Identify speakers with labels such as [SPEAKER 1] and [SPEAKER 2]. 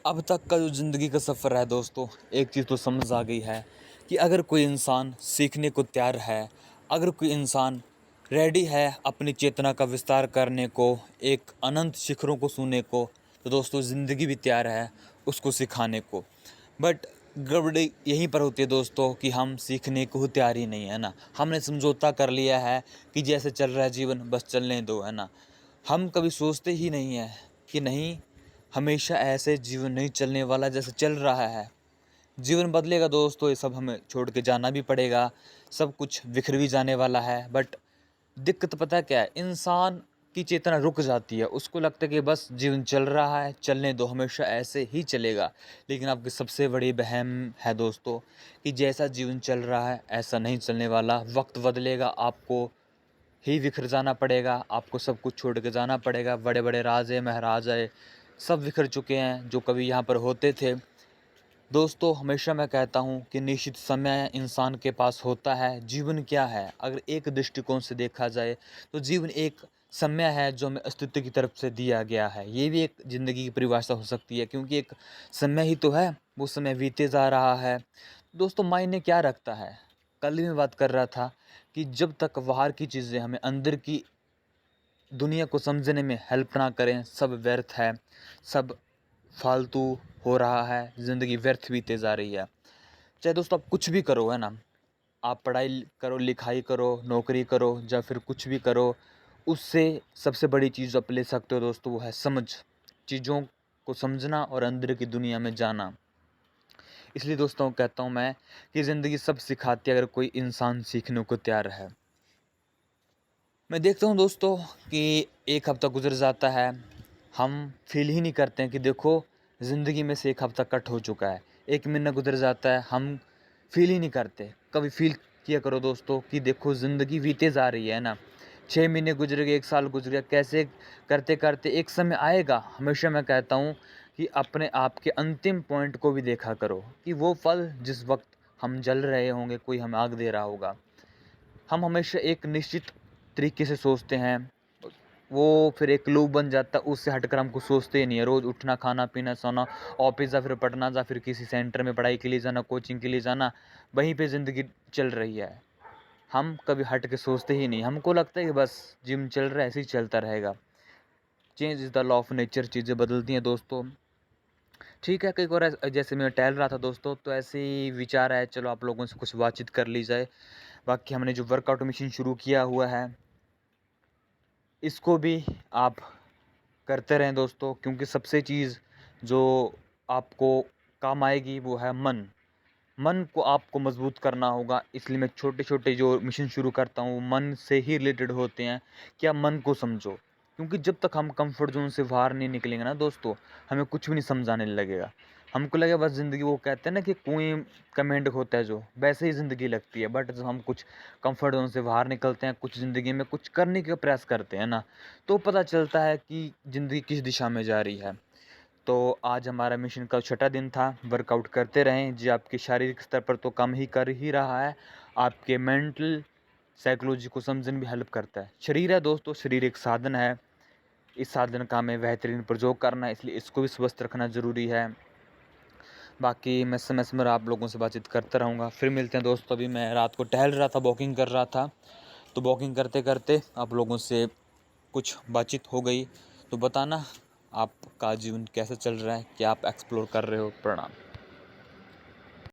[SPEAKER 1] अब तक का जो ज़िंदगी का सफ़र है दोस्तों, एक चीज़ तो समझ आ गई है कि अगर कोई इंसान सीखने को तैयार है, अगर कोई इंसान रेडी है अपनी चेतना का विस्तार करने को, एक अनंत शिखरों को छूने को, तो दोस्तों ज़िंदगी भी तैयार है उसको सिखाने को। बट गड़बड़ी यहीं पर होती है दोस्तों कि हम सीखने को ही तैयार ही नहीं है ना। हमने समझौता कर लिया है कि जैसे चल रहा है जीवन बस चलने दो, है ना। हम कभी सोचते ही नहीं है कि नहीं, हमेशा ऐसे जीवन नहीं चलने वाला जैसे चल रहा है। जीवन बदलेगा दोस्तों, ये सब हमें छोड़ के जाना भी पड़ेगा, सब कुछ बिखर भी जाने वाला है। बट दिक्कत पता है क्या है, इंसान की चेतना रुक जाती है, उसको लगता है कि बस जीवन चल रहा है, चलने दो, हमेशा ऐसे ही चलेगा। लेकिन आपकी सबसे बड़ी वहम है दोस्तों कि जैसा जीवन चल रहा है ऐसा नहीं चलने वाला। वक्त बदलेगा, आपको ही बिखर जाना पड़ेगा, आपको सब कुछ छोड़ के जाना पड़ेगा। बड़े बड़े राजे महाराजाए सब बिखर चुके हैं जो कभी यहाँ पर होते थे। दोस्तों हमेशा मैं कहता हूँ कि निश्चित समय इंसान के पास होता है। जीवन क्या है, अगर एक दृष्टिकोण से देखा जाए तो जीवन एक समय है जो हमें अस्तित्व की तरफ से दिया गया है। ये भी एक ज़िंदगी की परिभाषा हो सकती है, क्योंकि एक समय ही तो है, वो समय बीते जा रहा है। दोस्तों मायने क्या रखता है, कल ही मैं बात कर रहा था कि जब तक बाहर की चीज़ें हमें अंदर की दुनिया को समझने में हेल्प ना करें, सब व्यर्थ है, सब फालतू हो रहा है, ज़िंदगी व्यर्थ बीते जा रही है। चाहे दोस्तों आप कुछ भी करो, है ना, आप पढ़ाई करो, लिखाई करो, नौकरी करो या फिर कुछ भी करो, उससे सबसे बड़ी चीज़ जो आप ले सकते हो दोस्तों वो है समझ, चीज़ों को समझना और अंदर की दुनिया में जाना। इसलिए दोस्तों कहता हूँ मैं कि ज़िंदगी सब सिखाती है अगर कोई इंसान सीखने को तैयार है। मैं देखता हूँ दोस्तों कि एक हफ्ता गुजर जाता है, हम फील ही नहीं करते हैं कि देखो ज़िंदगी में से एक हफ्ता कट हो चुका है। एक महीना गुजर जाता है, हम फील ही नहीं करते। कभी फील किया करो दोस्तों कि देखो ज़िंदगी बीते जा रही है ना। 6 महीने गुजर गए, 1 साल गुजर गया, कैसे करते करते एक समय आएगा। हमेशा मैं कहता हूँ कि अपने आप के अंतिम पॉइंट को भी देखा करो कि वो पल जिस वक्त हम जल रहे होंगे, कोई हमें आग दे रहा होगा। हम हमेशा एक निश्चित तरीके से सोचते हैं, वो फिर एक लूप बन जाता है, उससे हटकर हम कुछ सोचते ही नहीं है। रोज़ उठना, खाना पीना, सोना, ऑफिस या फिर पढ़ना या फिर किसी सेंटर में पढ़ाई के लिए जाना, कोचिंग के लिए जाना, वहीं पे ज़िंदगी चल रही है। हम कभी हट के सोचते ही नहीं, हमको लगता है कि बस जिम चल रहा है ऐसे ही चलता रहेगा। Change is the law of nature, चीज़ें बदलती हैं दोस्तों। ठीक है, कई बार जैसे मैं टहल रहा था दोस्तों, तो ऐसे ही विचार आया चलो आप लोगों से कुछ बातचीत कर ली जाए। बाकी हमने जो वर्कआउट मशीन शुरू किया हुआ है, इसको भी आप करते रहें दोस्तों, क्योंकि सबसे चीज़ जो आपको काम आएगी वो है मन। मन को आपको मजबूत करना होगा, इसलिए मैं छोटे-छोटे जो मिशन शुरू करता हूँ, मन से ही रिलेटेड होते हैं कि आप मन को समझो। क्योंकि जब तक हम कंफर्ट ज़ोन से बाहर नहीं निकलेंगे ना दोस्तों, हमें कुछ भी नहीं समझ आने लगेगा। हमको लगेगा बस ज़िंदगी, वो कहते हैं ना कि कुएँ का मेंढक होता है जो, वैसे ही ज़िंदगी लगती है। बट जब हम कुछ कंफर्ट ज़ोन से बाहर निकलते हैं, कुछ ज़िंदगी में कुछ करने का प्रयास करते हैं ना, तो पता चलता है कि ज़िंदगी किस दिशा में जा रही है। तो आज हमारा मिशन का छठा दिन था। वर्कआउट करते रहें, जी आपके शारीरिक स्तर पर तो काम ही कर ही रहा है, आपके मेंटल साइकोलॉजी को समझने में भी हेल्प करता है। शरीर है दोस्तों, शरीर एक साधन है, इस साधन का हमें बेहतरीन प्रयोग करना है, इसलिए इसको भी स्वस्थ रखना ज़रूरी है। बाकी मैं समय-समय पर आप लोगों से बातचीत करता रहूँगा। फिर मिलते हैं दोस्तों। अभी मैं रात को टहल रहा था, वॉकिंग कर रहा था, तो वॉकिंग करते-करते आप लोगों से कुछ बातचीत हो गई, तो बताना आपका जीवन कैसा चल रहा है, क्या आप एक्सप्लोर कर रहे हो? प्रणाम।